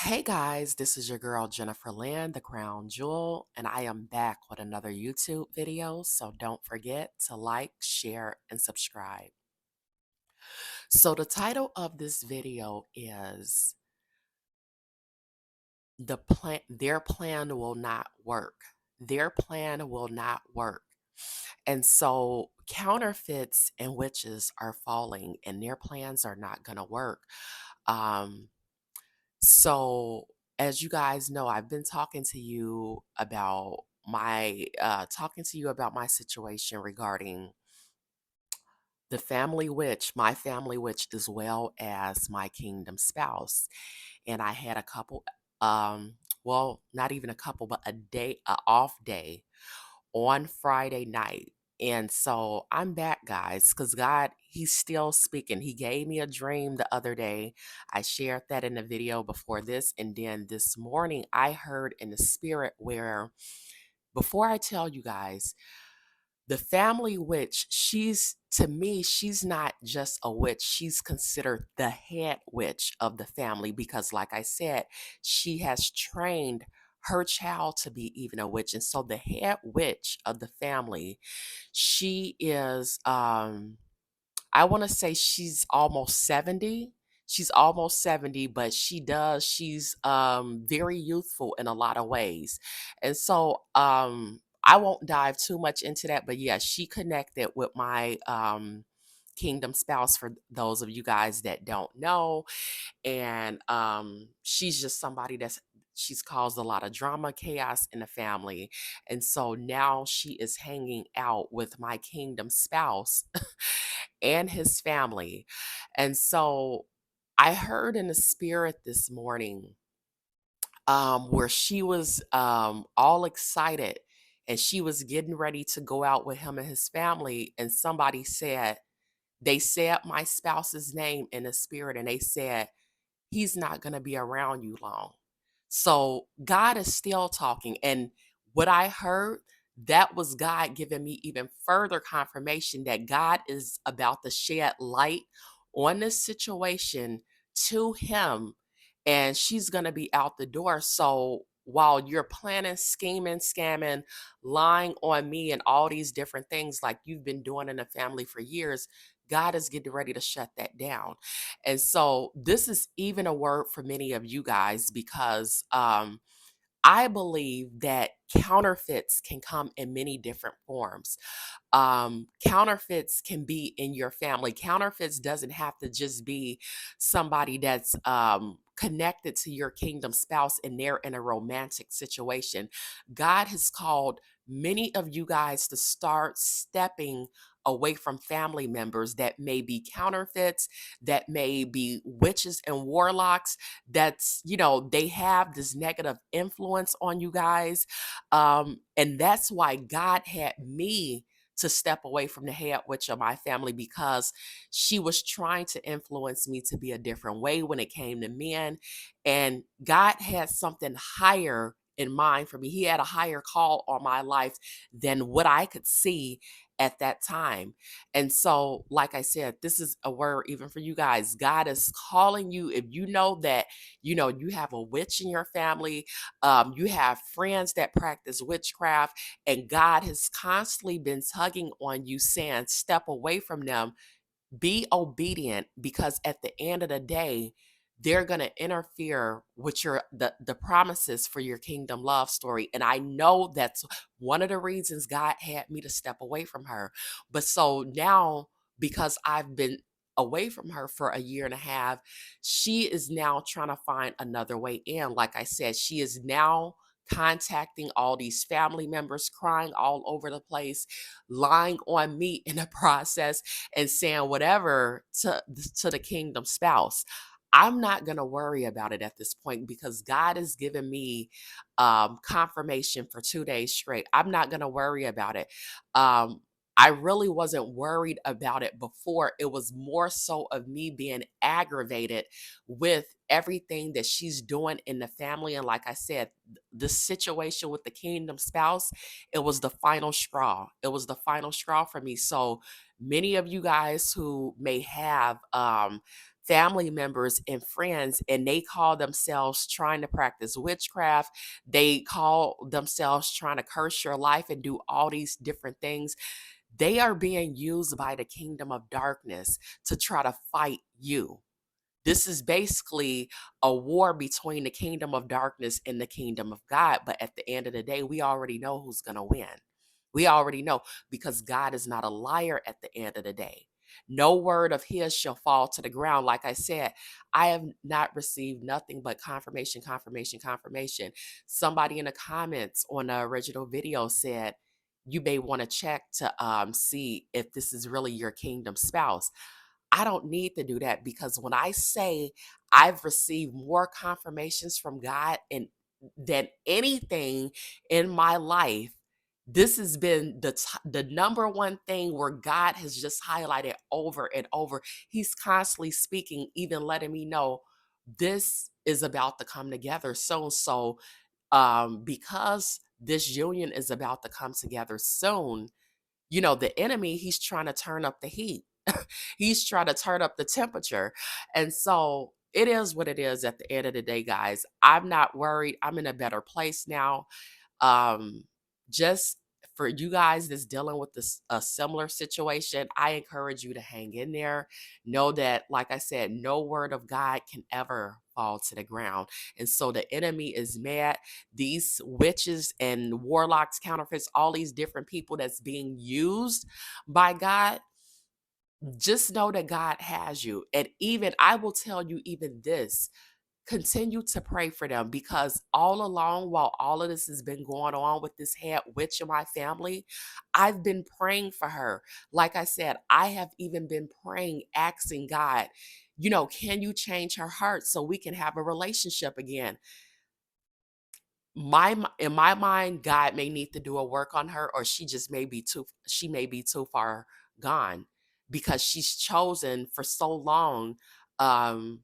Hey guys, this is your girl Jennifer Lynn, the Crown Jewel, and I am back with another YouTube video. So don't forget to like, share, and subscribe. So the title of this video is their plan will not work. Their plan will not work. And so counterfeits and witches are falling and their plans are not gonna work. Um So, as you guys know, I've been talking to you about my situation regarding the family witch, my family witch, as well as my kingdom spouse. And I had a couple, well, not even a couple, but a off day on Friday night. And so I'm back, guys, because God, He's still speaking. He gave me a dream the other day. I shared that in the video before this. And then this morning, I heard in the spirit where, before I tell you guys, the family witch, to me, she's not just a witch. She's considered the head witch of the family because, like I said, she has trained her child to be even a witch. And so the head witch of the family, she is I want to say she's almost 70. She's almost 70, but she's very youthful in a lot of ways. And so I won't dive too much into that, but yeah, she connected with my kingdom spouse for those of you guys that don't know. And she's just somebody she's caused a lot of drama, chaos in the family. And so now she is hanging out with my kingdom spouse and his family. And so I heard in the spirit this morning where she was all excited and she was getting ready to go out with him and his family. And they said my spouse's name in the spirit, and they said, he's not going to be around you long. So God is still talking. And what I heard, that was God giving me even further confirmation that God is about to shed light on this situation to him. And she's going to be out the door. So while you're planning, scheming, scamming, lying on me, and all these different things like you've been doing in the family for years, God is getting ready to shut that down. And so this is even a word for many of you guys because I believe that counterfeits can come in many different forms. Counterfeits can be in your family. Counterfeits doesn't have to just be somebody that's connected to your kingdom spouse and they're in a romantic situation. God has called many of you guys to start stepping away from family members that may be counterfeits, that may be witches and warlocks, they have this negative influence on you guys. And that's why God had me to step away from the head witch of my family because she was trying to influence me to be a different way when it came to men. And God had something higher in mind for me. He had a higher call on my life than what I could see at that time. And so, like I said, this is a word even for you guys. God is calling you. If you know that, you have a witch in your family, you have friends that practice witchcraft, and God has constantly been tugging on you, saying, step away from them, be obedient, because at the end of the day, they're going to interfere with the promises for your kingdom love story. And I know that's one of the reasons God had me to step away from her. But so now, because I've been away from her for a year and a half, she is now trying to find another way in. Like I said, she is now contacting all these family members, crying all over the place, lying on me in the process, and saying whatever to the kingdom spouse. I'm not going to worry about it at this point because God has given me confirmation for 2 days straight. I'm not going to worry about it. Um, I really wasn't worried about it before. It was more so of me being aggravated with everything that she's doing in the family. And like I said, the situation with the kingdom spouse, it was the final straw. It was the final straw for me. So many of you guys who may have family members and friends, and they call themselves trying to practice witchcraft. They call themselves trying to curse your life and do all these different things. They are being used by the kingdom of darkness to try to fight you. This is basically a war between the kingdom of darkness and the kingdom of God. But at the end of the day, we already know who's going to win. We already know, because God is not a liar at the end of the day. No word of his shall fall to the ground. Like I said, I have not received nothing but confirmation, confirmation, confirmation. Somebody in the comments on the original video said, you may want to check to see if this is really your kingdom spouse. I don't need to do that, because when I say I've received more confirmations from God and than anything in my life, this has been the number one thing where God has just highlighted over and over. He's constantly speaking, even letting me know this is about to come together soon. So, because this union is about to come together soon, the enemy, he's trying to turn up the heat. He's trying to turn up the temperature. And so it is what it is at the end of the day, guys. I'm not worried. I'm in a better place now. Um, just for you guys that's dealing with this a similar situation, I encourage you to hang in there. Know that, like I said, no word of God can ever fall to the ground. And so the enemy is mad. These witches and warlocks, counterfeits, all these different people that's being used by God, just know that God has you. And even I will tell you even this, continue to pray for them, because all along, while all of this has been going on with this head witch in my family, I've been praying for her. Like I said, I have even been praying, asking God, can you change her heart so we can have a relationship again? In my mind, God may need to do a work on her, or she may be too far gone, because she's chosen for so long um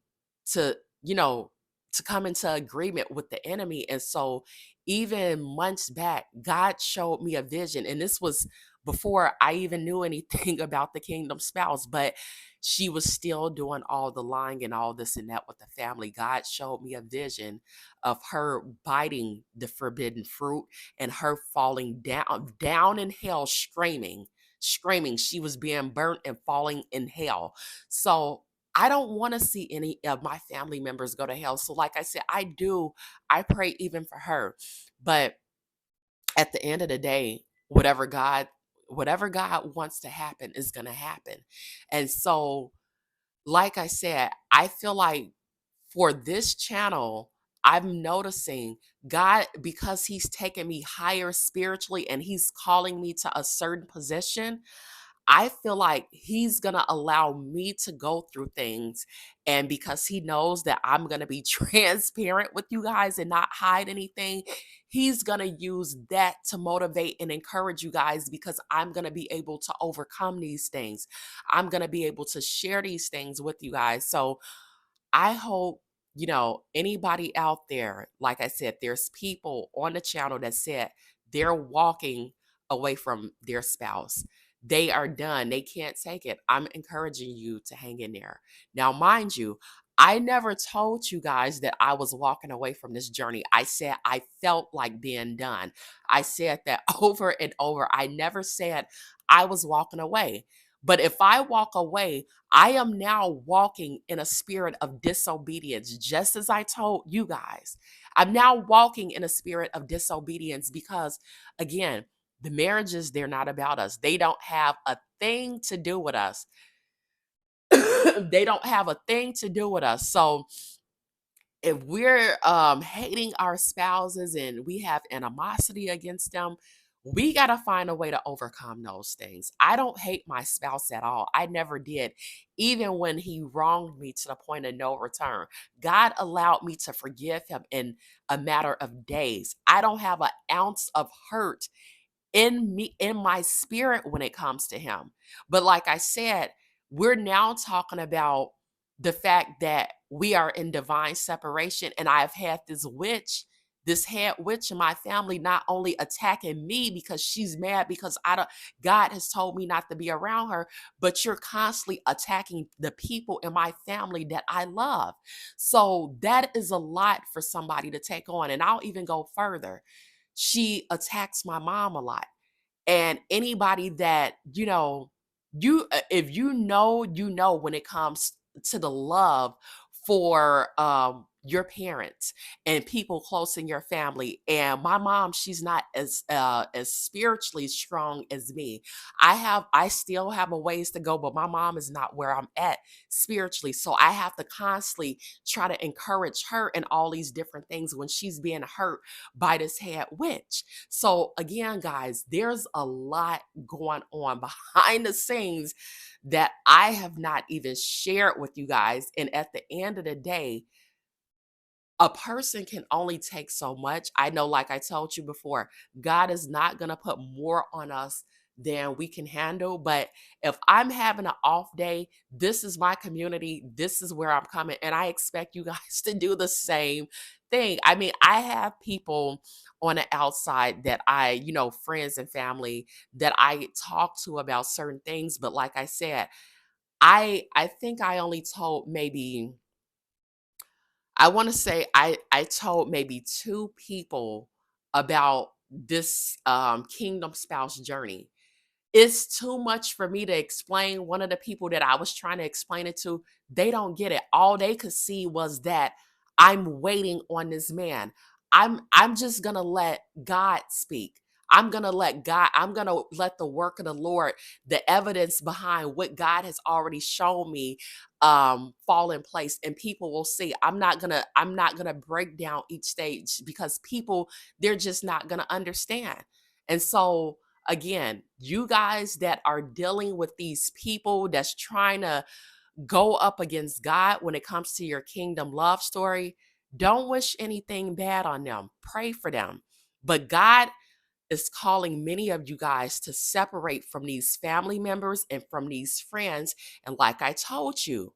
to you know to come into agreement with the enemy. And so even months back, God showed me a vision, and this was before I even knew anything about the kingdom spouse, but she was still doing all the lying and all this and that with the family. God showed me a vision of her biting the forbidden fruit and her falling down in hell, screaming. She was being burnt and falling in hell. So I don't want to see any of my family members go to hell. So like I said, I pray even for her. But at the end of the day, whatever God wants to happen is going to happen. And so, like I said, I feel like for this channel, I'm noticing God, because he's taken me higher spiritually and he's calling me to a certain position, I feel like he's going to allow me to go through things. And because he knows that I'm going to be transparent with you guys and not hide anything, he's going to use that to motivate and encourage you guys, because I'm going to be able to overcome these things. I'm going to be able to share these things with you guys. So I hope, anybody out there, like I said, there's people on the channel that said they're walking away from their spouse. They are done. They can't take it. I'm encouraging you to hang in there. Now, mind you, I never told you guys that I was walking away from this journey. I said I felt like being done. I said that over and over. I never said I was walking away. But if I walk away, I am now walking in a spirit of disobedience, just as I told you guys. I'm now walking in a spirit of disobedience because, again, the marriages, they're not about us. They don't have a thing to do with us. They don't have a thing to do with us. So if we're hating our spouses and we have animosity against them, we got to find a way to overcome those things. I don't hate my spouse at all. I never did, even when he wronged me to the point of no return. God allowed me to forgive him in a matter of days. I don't have an ounce of hurt in me, in my spirit, when it comes to him. But like I said, we're now talking about the fact that we are in divine separation, and I've had this witch this head witch in my family not only attacking me because she's mad because I don't God has told me not to be around her, but you're constantly attacking the people in my family that I love. So that is a lot for somebody to take on. And I'll even go further. She attacks my mom a lot. And anybody that, if you know when it comes to the love for your parents and people close in your family. And my mom, she's not as spiritually strong as me. I still have a ways to go, but my mom is not where I'm at spiritually. So I have to constantly try to encourage her in all these different things when she's being hurt by this head witch. So again, guys, there's a lot going on behind the scenes that I have not even shared with you guys. And at the end of the day, a person can only take so much. I know, like I told you before, God is not going to put more on us than we can handle. But if I'm having an off day, this is my community. This is where I'm coming. And I expect you guys to do the same thing. I mean, I have people on the outside that friends and family that I talk to about certain things. But like I said, I think I only told maybe I want to say I told maybe two people about this kingdom spouse journey. It's too much for me to explain. One of the people that I was trying to explain it to, they don't get it. All they could see was that I'm waiting on this man. I'm just going to let God speak. I'm going to let the work of the Lord, the evidence behind what God has already shown me fall in place, and people will see. I'm not going to break down each stage because people, they're just not going to understand. And so again, you guys that are dealing with these people that's trying to go up against God when it comes to your kingdom love story, don't wish anything bad on them. Pray for them. But God is calling many of you guys to separate from these family members and from these friends. And like I told you,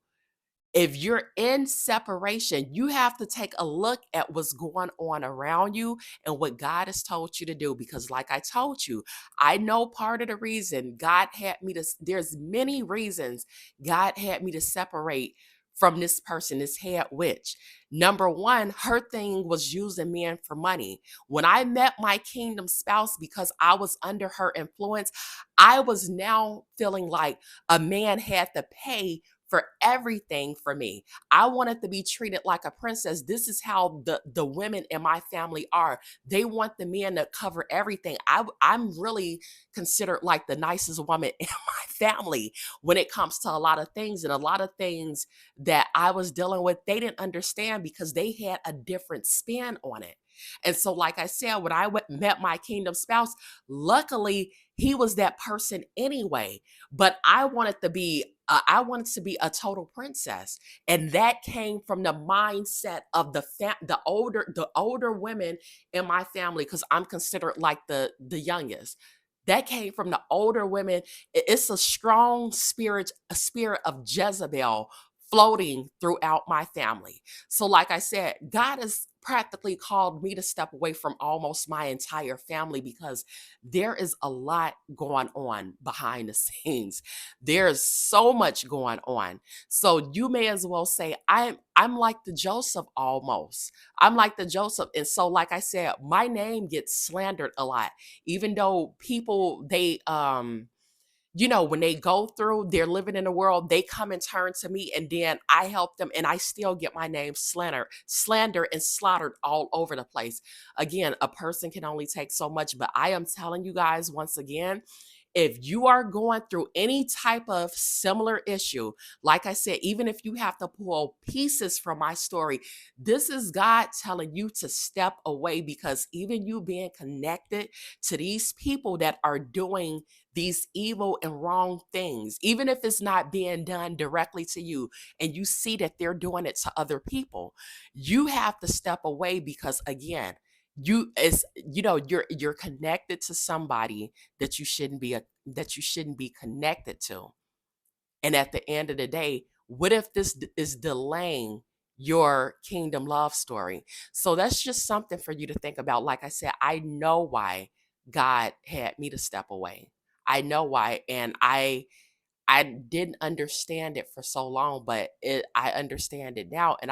if you're in separation, you have to take a look at what's going on around you and what God has told you to do. Because, like I told you, I know part of the reason God had me to, there's many reasons God had me to separate from this person, this head witch. Number one, her thing was using men for money. When I met my kingdom spouse, because I was under her influence, I was now feeling like a man had to pay for everything for me. I wanted to be treated like a princess. This is how the women in my family are. They want the men to cover everything. I'm really considered like the nicest woman in my family when it comes to a lot of things. And a lot of things that I was dealing with, they didn't understand because they had a different spin on it. And so, like I said, when I met my kingdom spouse, luckily he was that person anyway. But I wanted to be a total princess, and that came from the mindset of the older women in my family, because I'm considered like the youngest. That came from the older women. It's a strong spirit, a spirit of Jezebel floating throughout my family. So, like I said, God has practically called me to step away from almost my entire family because there is a lot going on behind the scenes. There's so much going on. So you may as well say I'm like the Joseph almost. I'm like the Joseph. And so, like I said, my name gets slandered a lot. Even though people, when they go through, they're living in the world, they come and turn to me, and then I help them, and I still get my name slander and slaughtered all over the place. Again, a person can only take so much, but I am telling you guys once again, if you are going through any type of similar issue, like I said, even if you have to pull pieces from my story, this is God telling you to step away, because even you being connected to these people that are doing these evil and wrong things, even if it's not being done directly to you and you see that they're doing it to other people, you have to step away, because again, you're connected to somebody that you shouldn't be connected to. And at the end of the day, what if this is delaying your kingdom love story. So that's just something for you to think about. Like I said, I know why God had me to step away. I know why. And I didn't understand it for so long, but I understand it now. And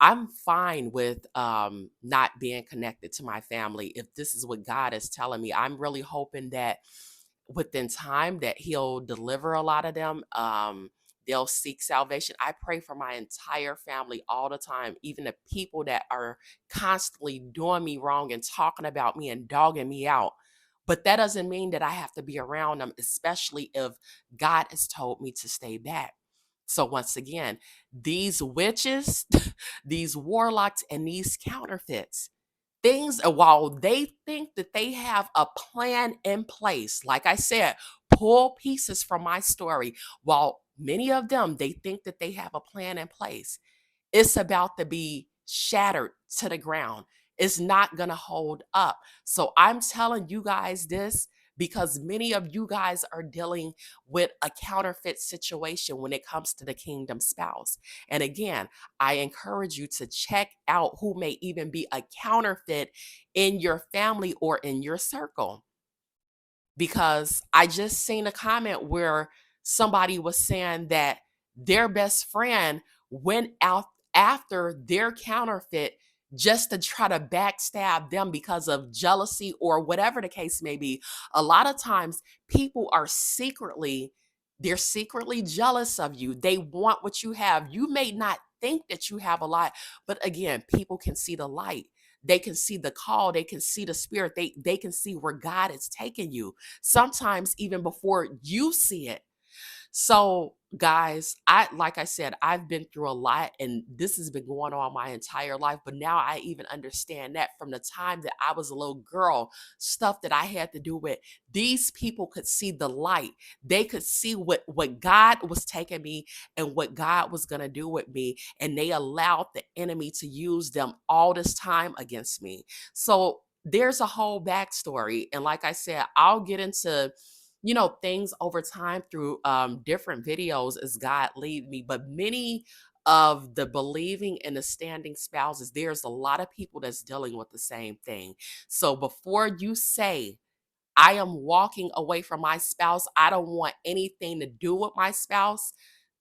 I'm fine with not being connected to my family if this is what God is telling me. I'm really hoping that within time that he'll deliver a lot of them. They'll seek salvation. I pray for my entire family all the time, even the people that are constantly doing me wrong and talking about me and dogging me out. But that doesn't mean that I have to be around them, especially if God has told me to stay back. So once again, these witches, these warlocks, and these counterfeits, things, while they think that they have a plan in place, like I said, pull pieces from my story, while many of them, they think that they have a plan in place, it's about to be shattered to the ground. It's not going to hold up. So I'm telling you guys this because many of you guys are dealing with a counterfeit situation when it comes to the kingdom spouse. And again, I encourage you to check out who may even be a counterfeit in your family or in your circle, because I just seen a comment where somebody was saying that their best friend went out after their counterfeit just to try to backstab them because of jealousy or whatever the case may be. A lot of times people are they're secretly jealous of you. They want what you have. You may not think that you have a lot, but again, people can see the light. They can see the call, they can see the spirit, they can see where God is taking you, sometimes even before you see it. So, guys, I like I said, I've been through a lot and this has been going on my entire life, but now I even understand that from the time that I was a little girl, stuff that I had to do with, these people could see the light. They could see what God was taking me and what God was going to do with me, and they allowed the enemy to use them all this time against me. So, there's a whole backstory, and like I said, I'll get into things over time through different videos as God lead me. But many of the believing and the standing spouses, there's a lot of people that's dealing with the same thing. So before you say, I am walking away from my spouse, I don't want anything to do with my spouse,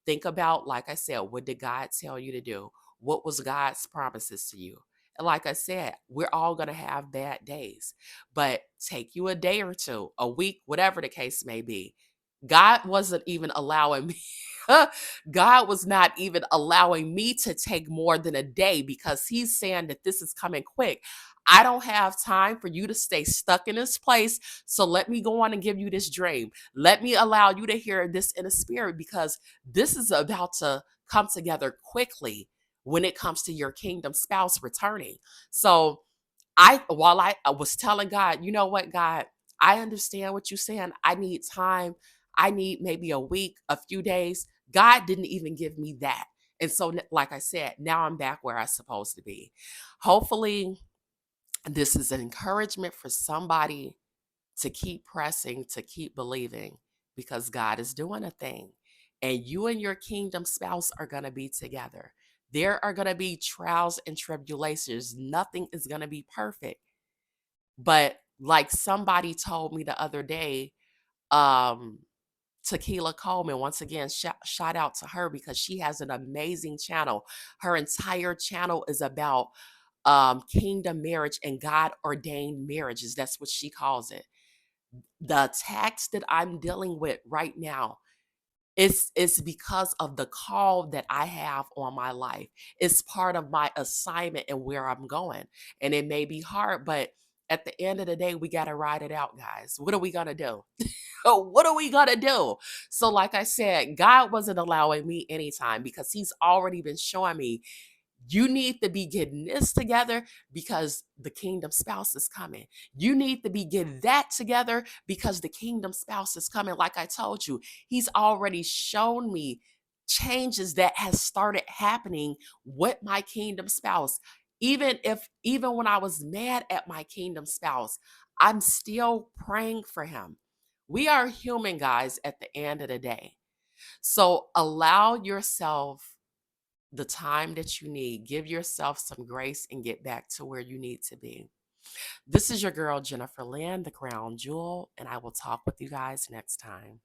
think about, like I said, what did God tell you to do? What was God's promises to you? And like I said, we're all going to have bad days, but take you a day or two, a week, whatever the case may be. God wasn't even allowing me, God was not even allowing me to take more than a day because he's saying that this is coming quick. I don't have time for you to stay stuck in this place. So let me go on and give you this dream. Let me allow you to hear this in the spirit because this is about to come together quickly when it comes to your kingdom spouse returning. So while I was telling God, you know what, God, I understand what you're saying. I need time. I need maybe a week, a few days. God didn't even give me that. And so, like I said, now I'm back where I'm supposed to be. Hopefully, this is an encouragement for somebody to keep pressing, to keep believing, because God is doing a thing. And you and your kingdom spouse are going to be together. There are going to be trials and tribulations. Nothing is going to be perfect. But like somebody told me the other day, um, Tequila Coleman, once again, shout out to her because she has an amazing channel. Her entire channel is about kingdom marriage and God ordained marriages. That's what she calls it. The attacks that I'm dealing with right now, it's because of the call that I have on my life. It's part of my assignment and where I'm going. And it may be hard, but at the end of the day, we got to ride it out, guys. What are we going to do? What are we going to do? So, like I said, God wasn't allowing me anytime because He's already been showing me you need to be getting this together because the kingdom spouse is coming. You need to be getting that together because the kingdom spouse is coming. Like I told you, he's already shown me changes that has started happening with my kingdom spouse. Even when I was mad at my kingdom spouse, I'm still praying for him. We are human, guys, at the end of the day. So allow yourself the time that you need. Give yourself some grace and get back to where you need to be. This is your girl, Jennifer Lynn, the Crown Jewel, and I will talk with you guys next time.